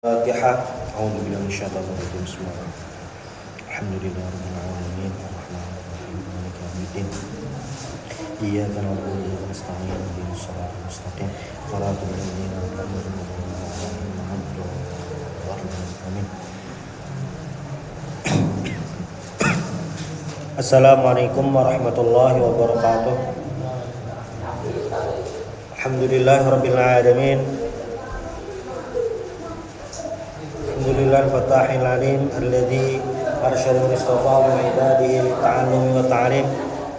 الفاتحة. أعوذ بالله من الشيطان الرجيم. بسم الله الرحمن الرحيم. الحمد لله رب العالمين الرحمن الرحيم مالك يوم الدين إياك نعبد وإياك نستعين اهدنا الصراط المستقيم صراط الذين أنعمت عليهم غير المغضوب عليهم. Assalamualaikum warahmatullahi wabarakatuh. Alhamdulillahirabbil alamin. Alhamdulillahil fatahil alim alladzi arsyada man istafa min ibadihi lita'allumi wa ta'lim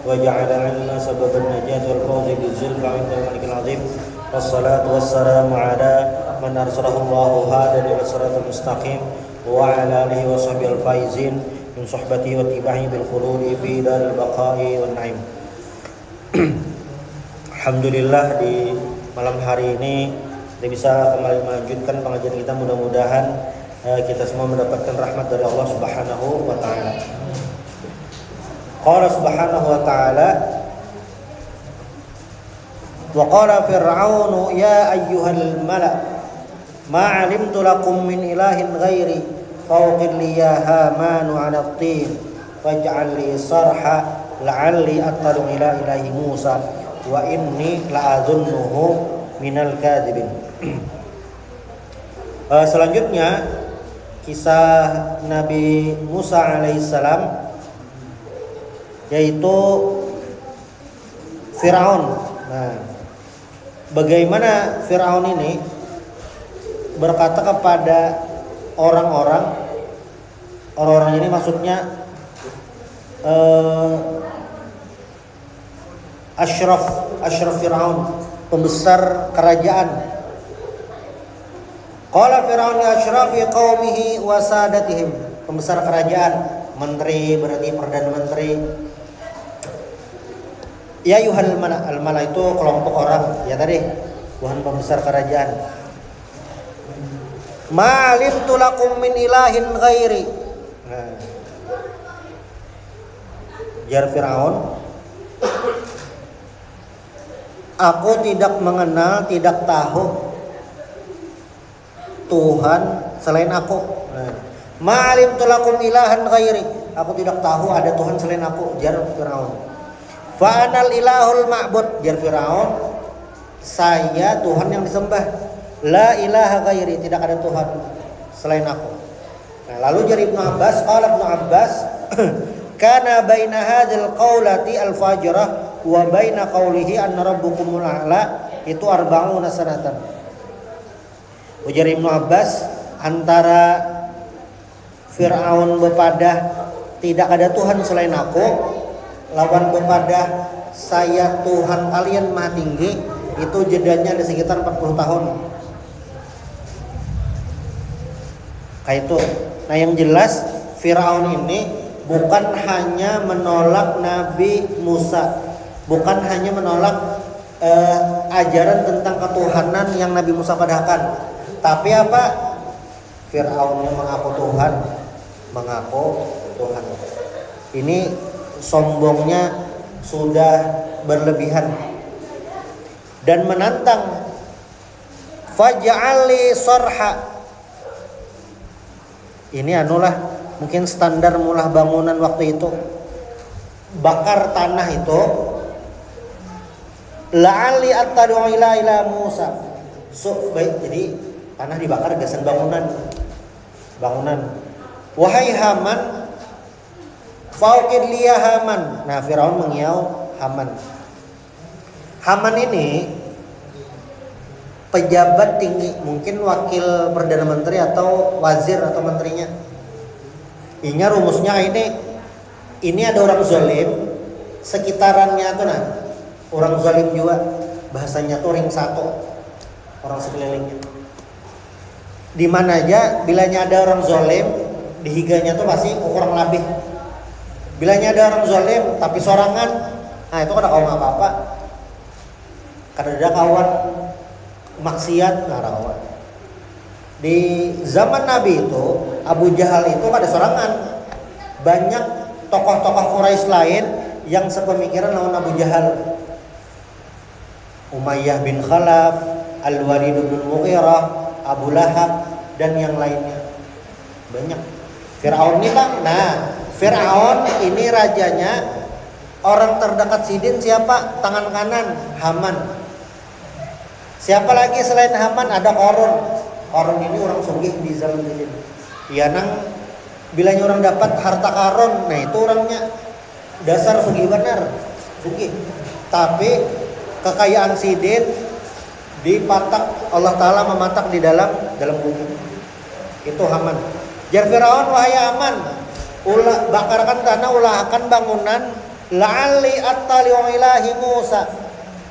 wa ja'ala 'alna sababan najati wal fawzi bizulfa 'inda al-malikil 'azim. Wassalatu wassalamu ala man arsalahu Allahu hadan ila siratal mustaqim wa ala alihi wa sahbihi al-faizin min sohbati wa tibahi bil khuludi fi daril baqai wan naim. Alhamdulillah, di malam hari ini kita bisa kembali melanjutkan pengajian kita. Mudah-mudahan kita semua mendapatkan rahmat dari Allah Subhanahu wa taala. Qala Subhanahu wa taala, wa qala fir'aunu ya ayyuhal mala' ma 'alimtu lakum min ilahin ghairi fawqid li ya hamanu 'ala at-tin faj'al li sarha la'alli attalu ila ilahi Musa wa inni la'adhunnuhu minal kadhibin. Selanjutnya kisah Nabi Musa alaihissalam, yaitu Fir'aun. Nah, bagaimana Fir'aun ini berkata kepada orang-orang ini, maksudnya Ashraf Fir'aun, pembesar kerajaan. Qala Fir'aun li asyrafi qaumihi wa sadatihim, pembesar kerajaan, menteri, berarti perdana menteri. Ya yuhal mala, al-mala itu kelompok orang, ya tadi, Tuhan pembesar kerajaan. Ma'alimtu lakum min ilahin ghairi. Nah, jar Fir'aun, aku tidak mengenal, tidak tahu Tuhan selain aku. Ma'alimtu lakum ilahan ghairi, aku tidak tahu ada Tuhan selain aku, jar Fir'aun. Fa'anal ilahul ma'bud, jar Fir'aun, saya Tuhan yang disembah. La ilaha ghairi, tidak ada Tuhan selain aku. Nah, lalu jar Ibnu Abbas, qala Ibnu Abbas, kana baina hadzal qaulati al-fajrah wa baina qaulihi anna rabbukumul a'la itu 40 sanatan. Ujar Ibnu Abbas, antara Fir'aun bepadah tidak ada Tuhan selain aku, lawan bepadah saya Tuhan kalian maha tinggi, itu jedanya ada sekitar 40 tahun. Kayak itu. Nah, yang jelas Fir'aun ini bukan hanya menolak Nabi Musa, bukan hanya menolak ajaran tentang ketuhanan yang Nabi Musa padahkan, tapi apa? Fir'aun yang mengaku Tuhan. Ini sombongnya sudah berlebihan dan menantang. Faj'ali sarha. Ini mungkin standar mulah bangunan waktu itu. Bakar tanah itu. La'ali attadu ila Musa. Baik, jadi tanah dibakar gasan bangunan. Wahai Haman, fauqid liya Haman. Nah, Firaun mengiau Haman. Haman ini pejabat tinggi, mungkin wakil perdana menteri atau wazir atau menterinya. Ini rumusnya ini ada orang zalim, sekitarannya tuh orang zalim juga, bahasanya tuh ring satu, orang sekelilingnya. Di mana aja bilanya ada orang zalim, dihiganya tuh pasti kurang lebih. Bilanya ada orang zalim tapi sorangan, nah itu kada kawan apa-apa. Kada ada kawan maksiat ngarawan. Di zaman Nabi itu, Abu Jahal itu kada sorangan. Banyak tokoh-tokoh Quraisy lain yang sepemikiran lawan Abu Jahal. Umayyah bin Khalaf, Al-Walid bin Mughirah, Abu Lahab, dan yang lainnya. Banyak. Firaun ini Bang. Nah, Firaun ini rajanya, orang terdekat Sidin siapa? Tangan kanan Haman. Siapa lagi selain Haman? Ada Qarun. Qarun ini orang sugih di zaman Sidin. Ya nang bilanya orang dapat harta karun, nah itu orangnya dasar sugih benar, sugih. Tapi kekayaan Sidin dipatak, Allah Ta'ala mematak di dalam bumi. Itu Haman. Jar Firaun, wahai Haman, bakarkan tanah, ulahkan bangunan, la'alli attali'u ilahi Musa,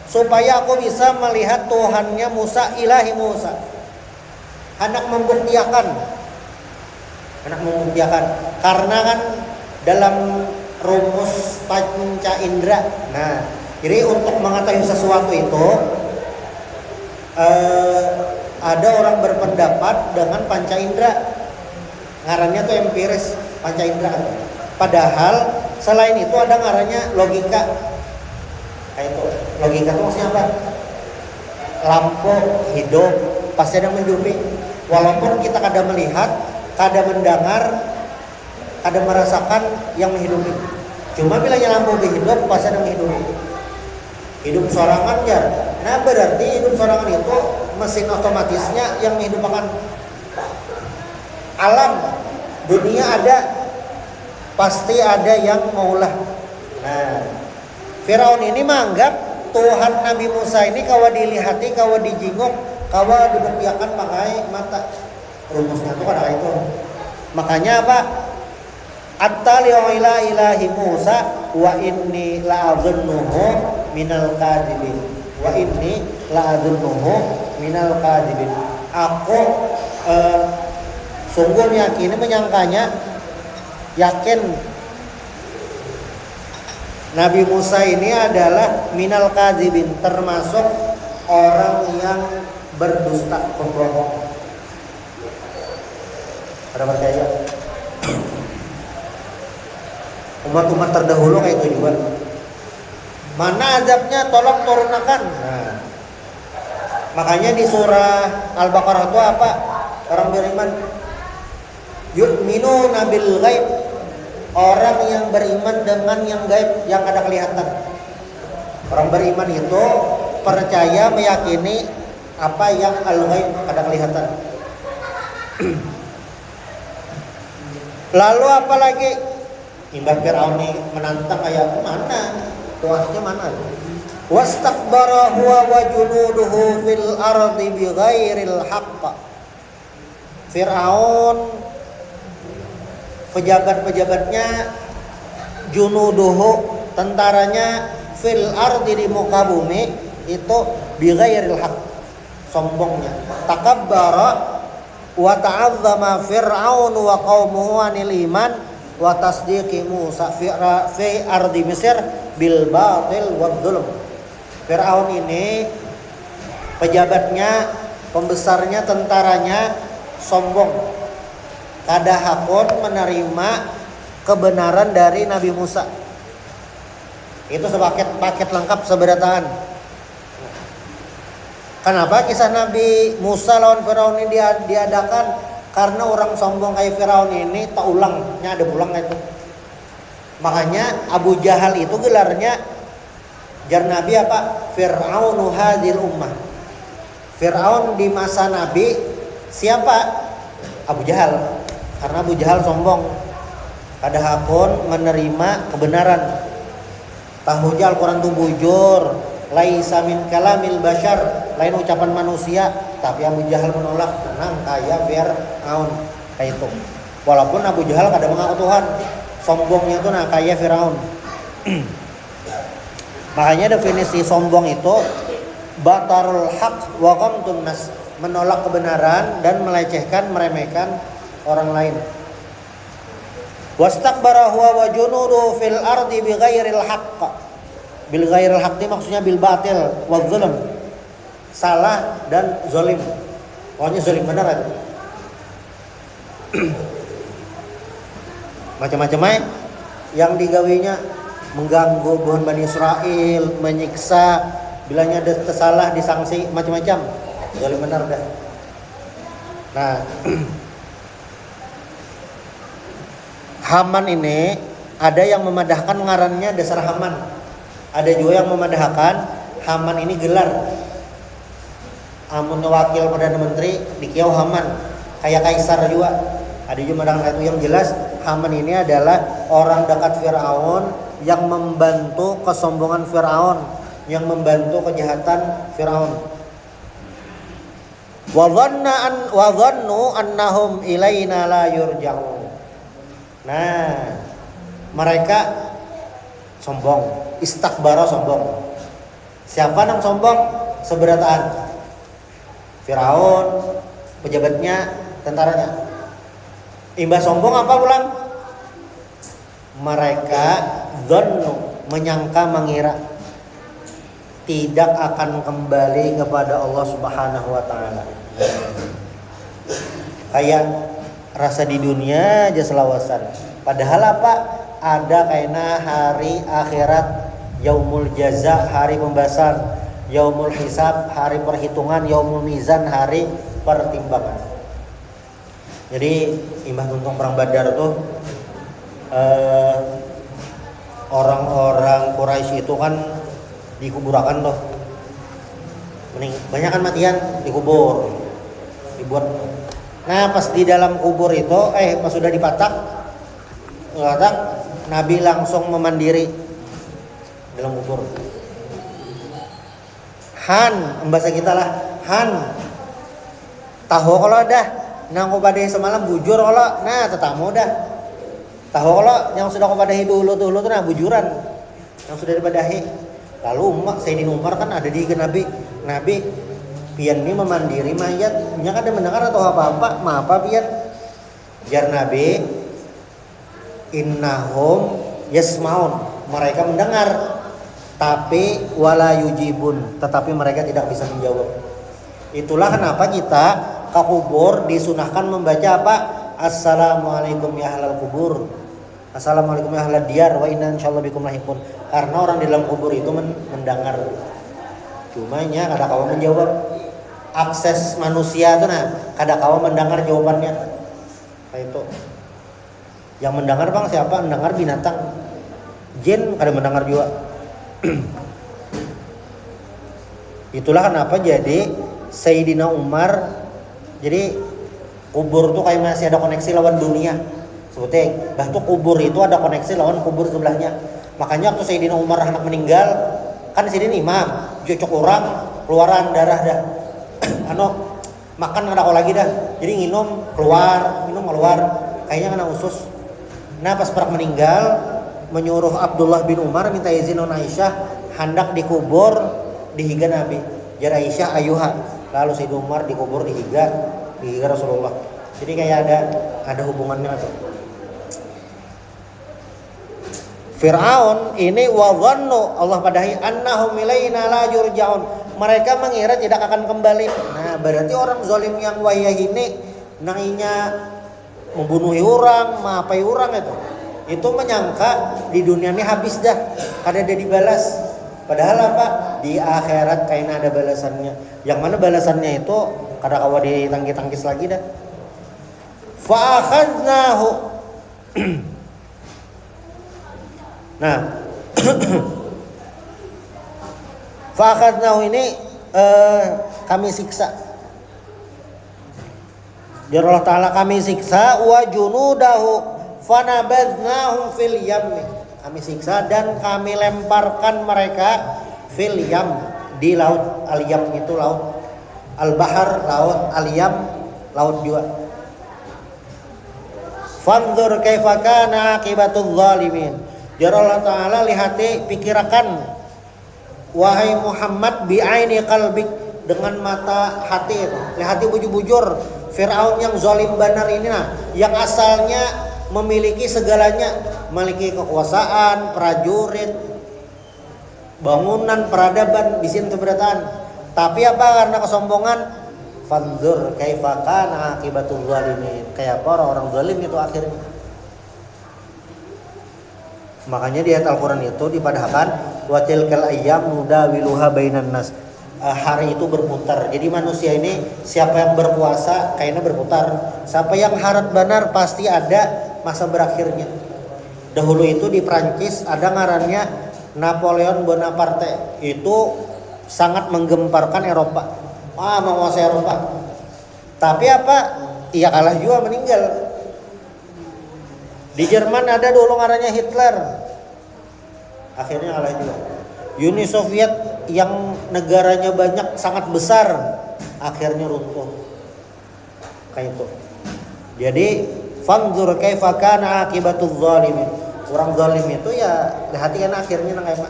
supaya aku bisa melihat Tuhannya Musa, ilahi Musa. Hendak membuktikan, karena kan dalam rumus panca indera. Nah, jadi untuk mengetahui sesuatu itu ada orang berpendapat dengan panca indera, ngarannya tuh empiris panca indera. Padahal selain itu ada ngarannya logika. Kayak itu logika itu maksudnya apa? Lampu hidup pasti ada menghidupi, walaupun kita kadang melihat, kadang mendengar, kadang merasakan yang menghidupi. Cuma bilanya lampu hidup pasti ada menghidupi. Hidup sorangan ya. Nah berarti hidup sorangan itu mesin otomatisnya yang menghidupkan. Alam dunia ada, pasti ada yang maulah. Nah, Firaun ini menganggap Tuhan Nabi Musa ini kawa dilihati, kawa dijinguk, kawa dibertiakan pakai mata. Rumusnya itu kan itu. Makanya apa? Attali'u ila ilahi Musa wa inni la'adhunnuhu minal kadibin. Wa inni la'adhunnuhu minal kadibin. Aku sungguh meyakini, menyangkanya, yakin Nabi Musa ini adalah minal kadibin, termasuk orang yang berdusta, pembohong. Ada percaya? Umat-umat terdahulu kayak itu juga. Mana azabnya, tolong turunkan. Nah, makanya di surah Al-Baqarah itu apa? Orang beriman yu'minuna bil ghaib, orang yang beriman dengan yang gaib, yang ada kelihatan. Orang beriman itu percaya, meyakini apa yang al-ghaib, ada kelihatan. Lalu apa lagi? Imbang Firaun ini menantang ayat mana? Tuhannya mana? Wastakbara huwa wa junuduhu fil ardi bighairil haqq. Firaun, pejabat-pejabatnya, junuduhu, tentaranya, fil ardi, di muka bumi, itu bighairil haqq, sombongnya. Takabbara wa ta'azzama Fir'aun wa qaumuhu anil iman wa tasdiqi Musa fi ardi Mesir bil batil wad dzulm. Fir'aun ini pejabatnya, pembesarnya, tentaranya sombong, kada hakun menerima kebenaran dari Nabi Musa. Itu sepaket lengkap, seberataan. Kenapa kisah Nabi Musa lawan Firaun ini diadakan? Karena orang sombong kayak Firaun ini tak ulangnya, ada pulang itu. Makanya Abu Jahal itu gelarnya, jar Nabi apa? Fir'aunu hadhil ummah. Fir'aun di masa Nabi siapa? Abu Jahal. Karena Abu Jahal sombong, kada hakun menerima kebenaran. Tahu Al Quran itu bujur, laisa min kalamil bashar, lain ucapan manusia. Tapi Abu Jahal menolak, tenang kayak Fir'aun kayak itu. Walaupun Abu Jahal kada mengaku Tuhan, sombongnya itu nah kayak Fir'aun. Makanya definisi sombong itu batarul haq wa qamtun nas, menolak kebenaran dan melecehkan, meremehkan orang lain. Wastakbara huwa wa junudu fil ardi bighairil haqq. Bil ghairil haqq maksudnya bil batil wa dzulm, salah dan zalim. Pokoknya zalim beneran. Macam-macam yang digawinya, mengganggu buhan Bani Israel, menyiksa, bilanya ada tersalah disangsi, macam-macam. Zalim benar dah. Nah, Haman ini ada yang memadahkan ngarannya dasar Haman. Ada juga yang memadahkan Haman ini gelar. Amun wakil Perdana Menteri dikiau Haman, kayak kaisar juga. Ada juga madang itu yang jelas Haman ini adalah orang dekat Firaun yang membantu kesombongan Firaun, yang membantu kejahatan Firaun. Wa dhannu annahum ilaina la yurja'un. Nah, mereka sombong, istakbara sombong. Siapa yang sombong? Seberataan Firaun, pejabatnya, tentaranya. Imbas sombong apa pulang? Mereka dhannu, menyangka, mengira tidak akan kembali kepada Allah Subhanahu wa taala. Kayak rasa di dunia aja selawasan. Padahal apa? Ada kayaknya hari akhirat, yaumul jaza, hari pembahasan, yaumul hisab, hari perhitungan, yaumul mizan, hari pertimbangan. Jadi imbah tuntung perang Badar tuh orang-orang Quraisy itu kan dikuburakan tuh. Banyak kan matian dikubur, dibuat. Nah pas di dalam kubur itu, pas sudah dipatak, Nabi langsung memandiri dalam kubur. Han, bahasa kita lah, Han. Tahu kalau dah, nang kubadahi semalam bujur kalau, nah tetamu dah. Tahu kalau yang sudah kubadahi dulu tuh nah bujuran, yang sudah dibadahi. Lalu Sayyidina Umar kan ada di Nabi pian ini memandiri mayat, nya kan ada mendengar atau apa-apa, apa pian? Jar Nabi, innahum yasmaun, mereka mendengar, tapi wala yujibun, tetapi mereka tidak bisa menjawab. Itulah kenapa kita ke kubur disunahkan membaca apa? Assalamualaikum ya ahlal kubur, assalamualaikum ya ahlal diyar, wa inna insyaallah bikum lahiqun. Karena orang di dalam kubur itu mendengar, cumanya kada kawa menjawab. Akses manusia itu kada kawa mendengar jawabannya. Kayak itu. Yang mendengar bang siapa? Mendengar binatang. Jin kada mendengar juga. Itulah kenapa jadi Sayyidina Umar, jadi kubur tuh kayak masih ada koneksi lawan dunia. Sebetulnya bah tuh kubur itu ada koneksi lawan kubur sebelahnya. Makanya waktu Sayyidina Umar anak meninggal, kan sini imam, cocok orang keluaran darah dah. Makan ada lagi dah. Jadi minum keluar, kayaknya kena usus. Nah pas perang meninggal, menyuruh Abdullah bin Umar minta izin Aisyah hendak dikubur di higa Nabi. Jar Aisyah ayuha. Lalu Sayyidina Umar dikubur di higa Rasulullah. Jadi kayak ada hubungannya tuh. Fir'aun ini wa dhannu, Allah padahi annahum ilaina la yurja'un, mereka mengira tidak akan kembali. Nah berarti orang zalim yang wayah ini nanginya membunuhi orang, maapai orang itu menyangka di dunia ini habis dah, kada ada dibalas. Padahal apa? Di akhirat kayaknya ada balasannya. Yang mana balasannya itu kada kawa ditangkis lagi dah. Fa akhadnahu. Nah, fa akhadnahu ini kami siksa. Biar Allah Ta'ala kami siksa, wa junudahu fanabadnahum fil yammi. Kami siksa dan kami lemparkan mereka fil yam, di laut. Al yam itu laut, al bahar laut, al yam laut juga. Fanzur kaifa kana aqibatul zalimin. Jar Allah Ta'ala lihati pikirakan wahai Muhammad bi'aini qalbik, dengan mata hati, lihati bujur-bujur Fir'aun yang zalim banar ini yang asalnya memiliki segalanya, memiliki kekuasaan, prajurit, bangunan, peradaban, bisin keberatan. Tapi apa? Karena kesombongan. Fanzur kaifa kana aqibatul zalimin. Kayak apa orang-orang zalim itu akhirnya. Makanya di ayat Al-Qur'an itu dipadahkan wa tilkal ayyam nudawiluha bainan nas. hari itu berputar. Jadi manusia ini siapa yang berpuasa kayaknya berputar. Siapa yang harap benar pasti ada masa berakhirnya. Dahulu itu di Prancis ada ngarannya Napoleon Bonaparte. Itu sangat menggemparkan Eropa. Menguasai Eropa. Tapi apa? Ia kalah juga, meninggal. Di Jerman ada dulu ngarannya Hitler. Akhirnya kalah juga. Uni Soviet yang negaranya banyak sangat besar akhirnya runtuh. Kayak itu. Jadi fanzur kaifa kana akibatul zalimin. Orang zalim itu ya perhatikan akhirnya nang kayak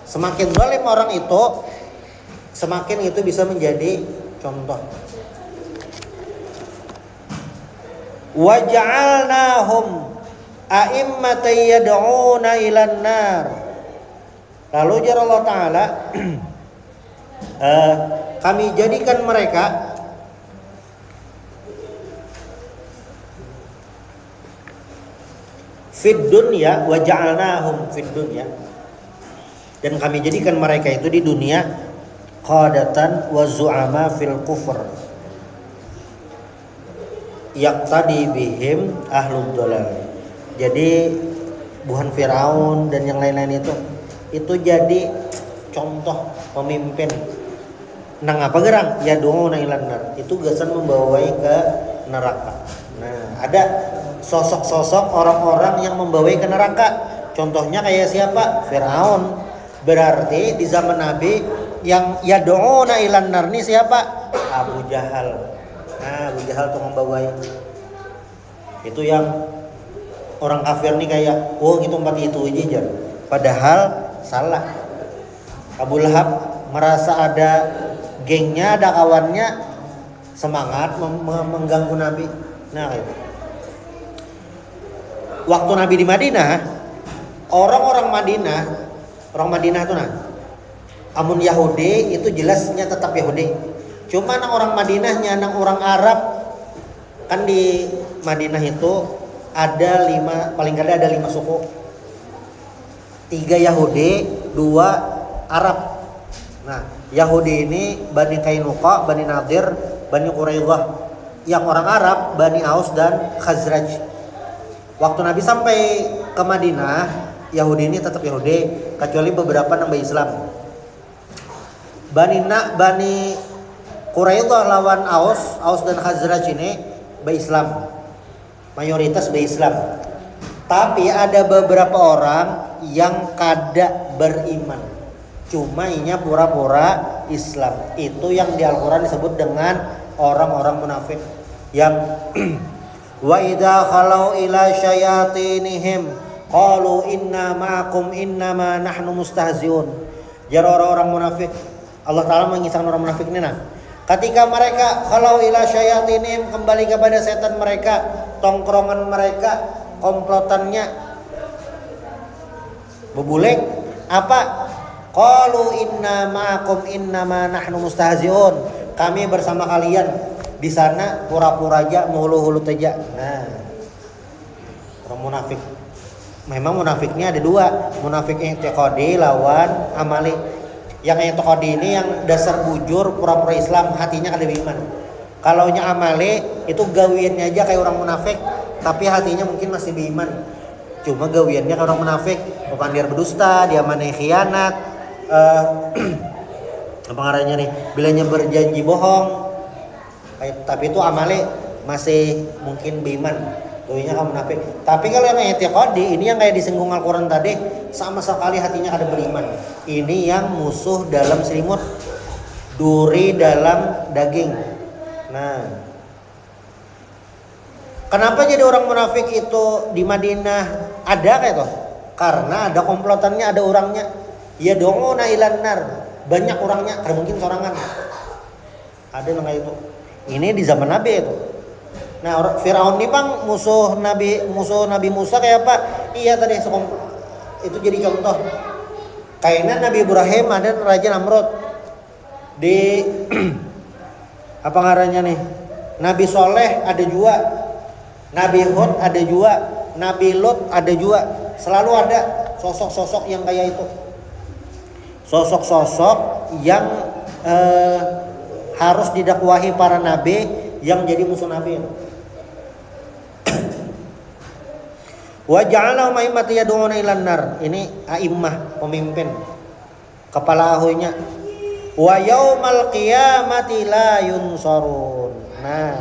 semakin zalim orang itu semakin itu bisa menjadi contoh. Waja'alnahum a'immatan yad'una ilan nar. Lalu jar Allah Ta'ala kami jadikan mereka fid dunya wa ja'alnahum fid dunya, dan kami jadikan mereka itu di dunia qadatan wa zu'ama fil kufr yaqtadi bihim ahlud dhalal. Jadi buhan Firaun dan yang lain-lain itu jadi contoh pemimpin nang apa gerang ya dong nang ilanar itu gasan membawai ke neraka. Nah, ada sosok-sosok orang-orang yang membawai ke neraka. Contohnya kayak siapa? Firaun. Berarti di zaman Nabi yang yad'una ilan nar ini siapa? Abu Jahal. Nah, Abu Jahal tuh membawai. Itu yang orang kafir nih kayak gitu tempat itu aja. Padahal salah. Abu Lahab merasa ada gengnya, ada kawannya, semangat mengganggu Nabi. Nah, itu. Waktu Nabi di Madinah, orang Madinah tuh amun Yahudi itu jelasnya tetap Yahudi. Cuma orang Madinahnya, orang Arab kan di Madinah itu ada 5, paling kada ada 5 suku. 3 Yahudi, 2 Arab. Nah, Yahudi ini Bani Kainuqa, Bani Nadir, Bani Quraidah. Yang orang Arab Bani Aus dan Khazraj. Waktu Nabi sampai ke Madinah, Yahudi ini tetap Yahudi, kecuali beberapa nambah Islam. Bani Quraidah lawan Aus dan Khazraj ini berislam. Mayoritas berislam. Tapi ada beberapa orang yang kada beriman. Cuma inya pura-pura Islam. Itu yang di Al-Qur'an disebut dengan orang-orang munafik. Yang wa idza khalau ila syayatinihim qalu inna ma'akum innama nahnu mustahziun. Jar orang-orang munafik. Allah Ta'ala mengisahkan orang munafik ini ketika mereka khalau ila syayatinihim, kembali kepada setan mereka, tongkrongan mereka, komplotannya bebulek apa? Qalu inna ma'akum innama nahnu mustahziun. Kami bersama kalian di sana pura-pura aja, menghulu-hulu aja. Nah, orang munafik. Memang munafiknya ada 2, munafik i'tiqadi lawan amali. Yang i'tiqadi ini yang dasar bujur pura-pura Islam, hatinya kada beriman. Kalau nya amali itu gawiannya aja kayak orang munafik, tapi hatinya mungkin masih beriman. Cuma gawiannya kayak orang munafik, pepandir berdusta, dia mana khianat, apa ngarannya nih, bilanya berjanji bohong. Tapi itu amali masih mungkin beriman. Tuhnya kamu munafik. Tapi kalau yang i'tiqadi ini yang kayak disinggung Al-Qur'an tadi, sama sekali hatinya kada beriman. Ini yang musuh dalam selimut, duri dalam daging. Nah, kenapa jadi orang munafik itu di Madinah ada kayak tuh? Karena ada komplotannya, ada orangnya. Ya dongona ilan nar. Banyak orangnya, kada mungkin sorangan. Ada yang kayak itu. Ini di zaman Nabi itu. Nah, Firaun ini bang musuh Nabi Musa kayak apa? Iya tadi itu jadi contoh. Kayaknya Nabi Ibrahim ada Raja Namrud. Di apa ngarannya nih? Nabi Soleh ada juga. Nabi Hud ada juga. Nabi Lut ada juga. Selalu ada sosok-sosok yang kayak itu. Sosok-sosok yang harus didakwahi para nabi yang jadi musuh nabi. Wa ja'alahum a'immatan yad'una ilan nar. Ini a'immah, pemimpin, kepala ahunya. Wa yaumal qiyamati la yunsarun. Nah,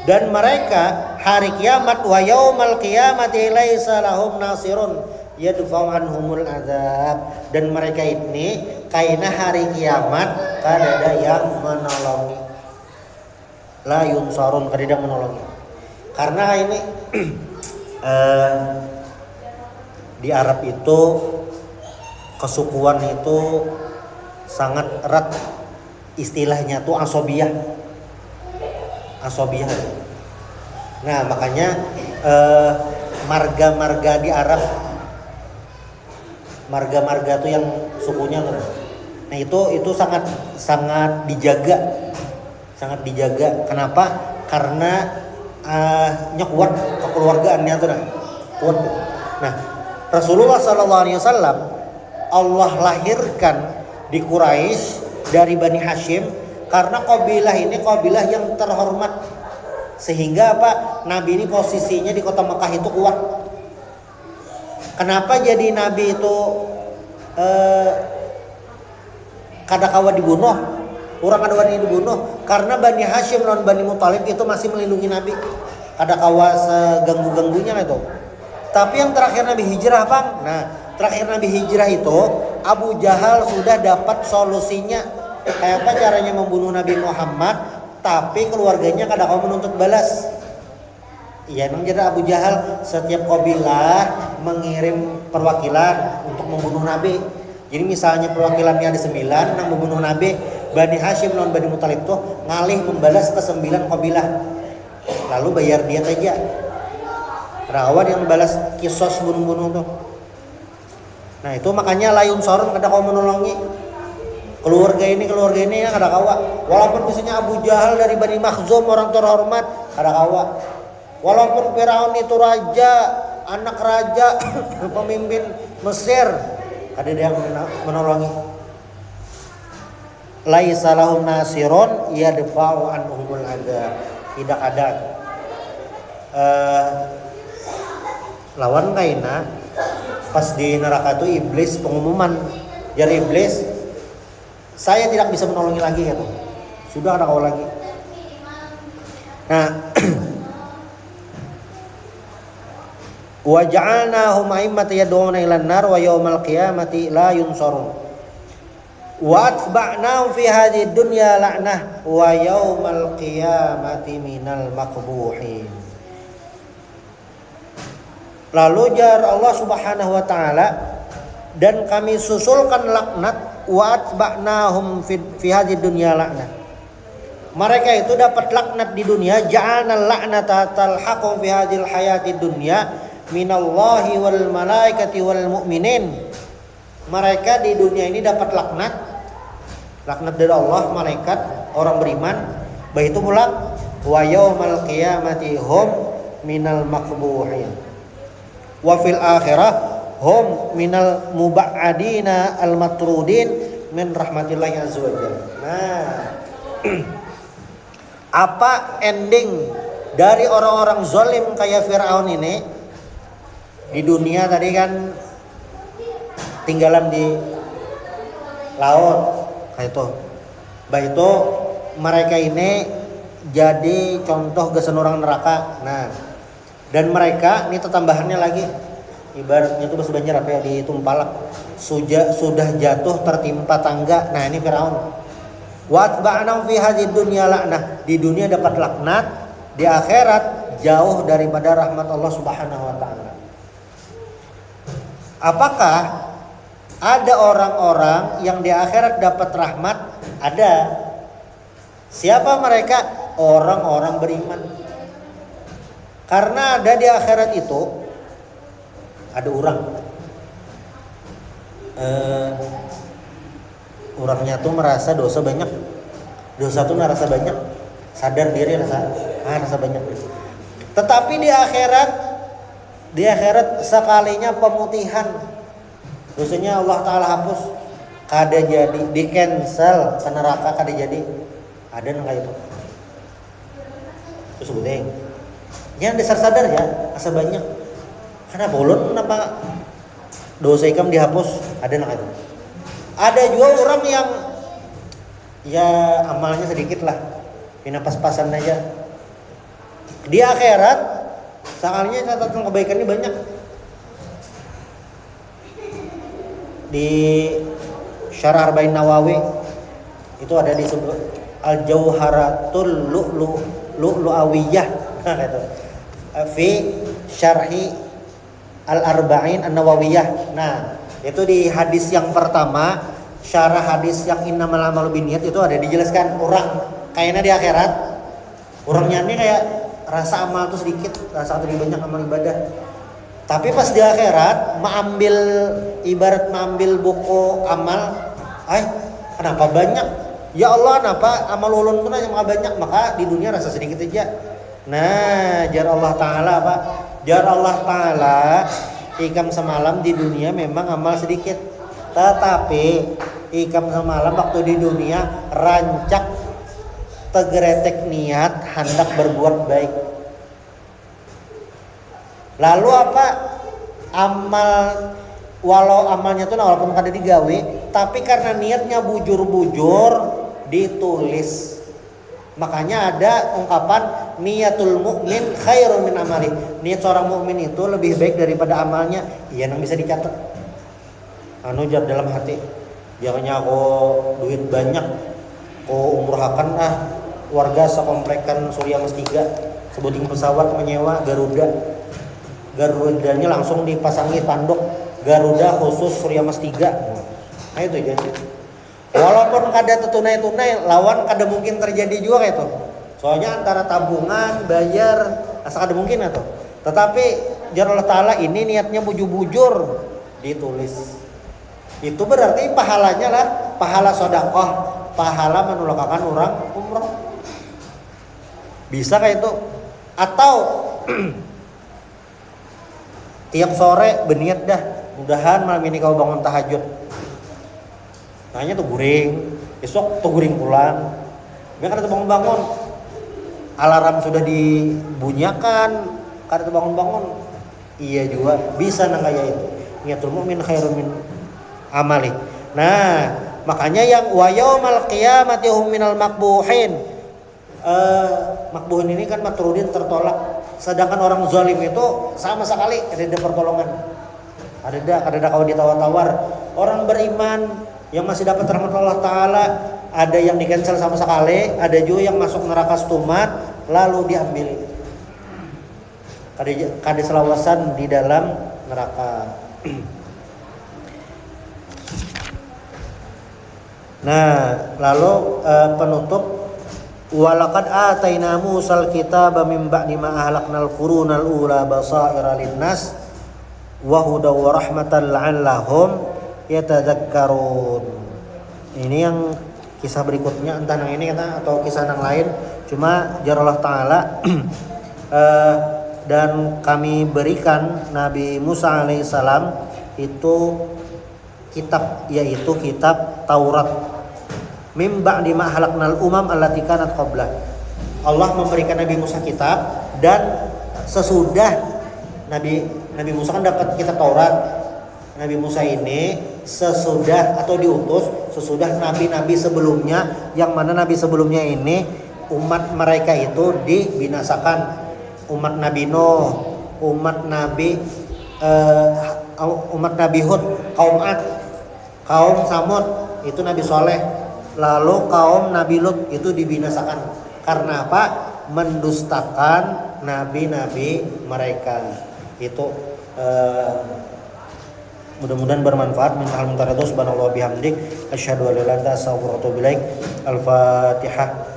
dan mereka hari kiamat, wa yaumal qiyamati laisa lahum nasirun yadfa'u anhumul azab. Dan mereka ini kaina hari kiamat kadada yang menolongi. La yunsarun, kadada menolongi. Karena ini di Arab itu kesukuan itu sangat erat, istilahnya tuh asobiyah. Nah makanya marga-marga di Arab, marga-marga tuh yang sukunya tuh, nah itu sangat dijaga. Kenapa? Karena kuat kekeluargaannya tuh, kuat. Nah Rasulullah SAW Allah lahirkan di Quraisy dari Bani Hashim karena kabilah ini kabilah yang terhormat, sehingga apa, Nabi ini posisinya di kota Mekah itu kuat. Kenapa jadi Nabi itu kadakawa dibunuh, orang kadakawa dibunuh? Karena Bani Hashim lawan Bani Muthalib itu masih melindungi Nabi, kadakawa seganggu-ganggunya itu. Tapi yang terakhir Nabi hijrah, Bang. Nah, terakhir Nabi hijrah itu Abu Jahal sudah dapat solusinya. Kayak apa caranya membunuh Nabi Muhammad, tapi keluarganya kadang-kadang menuntut balas. Iya, memang jadi Abu Jahal setiap kabilah mengirim perwakilan untuk membunuh Nabi. Jadi misalnya perwakilannya ada 9 yang membunuh Nabi, Bani Hashim lawan Bani Muthalib tuh ngalih membalas ke 9 kabilah. Lalu bayar dia aja. Rawan yang balas kisos bunuh-bunuh tuh. Nah itu makanya layun sorun kada kau menolongi keluarga ini ya kada kawa. Walaupun misalnya Abu Jahal dari Bani Makhzum orang terhormat kada kawa. Walaupun Firaun itu raja, anak raja, pemimpin Mesir, ada yang menolongi. Laisa lahum nasirun yadfa'u anhumul adzab. Tidak ada lawan kaina pas di neraka itu iblis pengumuman, jadi iblis saya tidak bisa menolongi lagi gitu. Sudah ada kau lagi. Nah, wa ja'alnahum a'immatan yad'una ilan nar wa yaumal qiyamati la yunsarun. Wa atba'nahum fi hadhihi dunya la'nah wa yaumal qiyamati minal maqbuhin. Lalu jar Allah Subhanahu wa taala, dan kami susulkan laknat, wa atba'nahum fi hadhihi dunya la'nah. Mereka itu dapat laknat di dunia, ja'alna la'nata talhaqum fi hadhil hayati dunya minallahi wal malaikati wal mu'minin. Mereka di dunia ini dapat laknat dari Allah, malaikat, orang beriman. Begitu pula wa yaumal qiyamati hum minal maqbuhin. Wa fil akhirah hum minal muba'adina al matrudin min rahmatillahi azza wajalla. Nah, apa ending dari orang-orang zalim kayak Firaun ini? Di dunia tadi kan tinggalan di laut kayak itu. Baik itu mereka ini jadi contoh gesan orang neraka. Nah, dan mereka ini tambahannya lagi, ibaratnya itu bahasa Banjar apa ya, ditumpalak, sudah jatuh tertimpa tangga. Nah ini Firaun. Wa atba'nahum fi hadhihi dunya la'nah. Di dunia dapat laknat, di akhirat jauh daripada rahmat Allah Subhanahu wa taala. Apakah ada orang-orang yang di akhirat dapat rahmat? Ada. Siapa mereka? Orang-orang beriman. Karena ada di akhirat itu ada orang, orangnya tuh merasa dosa banyak, dosa tuh merasa banyak, sadar diri rasa banyak. Tetapi di akhirat sekalinya pemutihan, dosanya Allah Taala hapus. kada jadi di cancel ke neraka kada jadi ada nang kayak itu terus gudeng yang dasar sadar ya asa banyak karena bolon kenapa dosa ikam dihapus ada nang itu ada juga orang yang ya amalnya sedikit lah pina pas-pasan aja di akhirat sekalinya catatan kebaikannya banyak di Syarah Arba'in Nawawi itu ada disebut Al-Jauharatul Lu'lu'awiyah gitu. Fi Syarhi Al-Arba'in An-Nawawiyah. Nah, itu di hadis yang pertama, syarah hadis yang innamal a'malu binniyat itu ada dijelaskan orang kayaknya di akhirat orangnya ini kayak rasa amal tuh sedikit, rasa lebih banyak amal ibadah. Tapi pas di akhirat ibarat mengambil buku amal, kenapa banyak? Ya Allah, kenapa amal ulun pun hanya banyak? Maka di dunia rasa sedikit aja. Nah, jar Allah Ta'ala apa? Jar Allah Ta'ala ikam semalam di dunia memang amal sedikit. Tetapi ikam semalam waktu di dunia rancak tegeretek niat hendak berbuat baik. Lalu apa? Amal walau amalnya tuh walaupun kada digawe, tapi karena niatnya bujur-bujur ditulis. Makanya ada ungkapan niatul mukmin khairun min amali. Niat seorang mukmin itu lebih baik daripada amalnya. Iya nang bisa dicatat. Jar dalam hati. Jangannya aku duit banyak, aku umrohakan warga sekomplekan Surya Mas 3, sebuting pesawat menyewa Garudanya langsung dipasangi tanduk Garuda khusus Surya Mas 3. Nah itu janji. Walaupun kada tunai lawan kada mungkin terjadi juga kayak itu. Soalnya antara tabungan, bayar, asa kada mungkin atau. Tetapi jar Allah Ta'ala ini niatnya bujur-bujur ditulis. Itu berarti pahalanya lah pahala sedekah, pahala menolakkan orang umroh. Bisa kayak itu. Atau tiap sore berniat dah mudahan malam ini kau bangun tahajud hanya tuh guring besok tuh guring pulang dia kan bangun-bangun alarm sudah dibunyikan kan bangun-bangun iya juga bisa nang kayak itu niatul mu'min khairun min amali. Nah makanya yang wa yaumal qiyamati hum minal makbuhin makbuhin ini kan matrudin tertolak. Sedangkan orang zalim itu sama sekali ada pertolongan. Ada kalau ditawar-tawar. Orang beriman yang masih dapat rahmat Allah Ta'ala ada yang di-cancel sama sekali, ada juga yang masuk neraka stumat lalu diambil. Kada selawasan di dalam neraka. Nah, lalu penutup walaqad ataina Musal kitaba min ba'di ma ahlaknal qurunal ula basaira linnas wa hudaw wa rahmatan la'allahum yatadzakkarun. Ini yang kisah berikutnya entah yang ini atau kisah yang lain, cuma jar Allah Ta'ala dan kami berikan Nabi Musa alaihissalam itu kitab, yaitu kitab Taurat. Mim ba'di ma halaknal umam allati kanat qablah. Allah memberikan Nabi Musa kitab dan sesudah Nabi Musa kan dapat kitab Taurat. Nabi Musa ini sesudah atau diutus sesudah nabi-nabi sebelumnya, yang mana nabi sebelumnya ini umat mereka itu dibinasakan. Umat Nabi Nuh, umat Nabi Hud, kaum Ad, kaum Samud itu Nabi Soleh. Lalu kaum Nabi Lut itu dibinasakan. Karena apa? Mendustakan nabi-nabi mereka. Itu mudah-mudahan bermanfaat. Subhanallah bihamdik asyhadu an la ilaha illa anta astaghfiruka wa atubu ilaik. Al-Fatihah.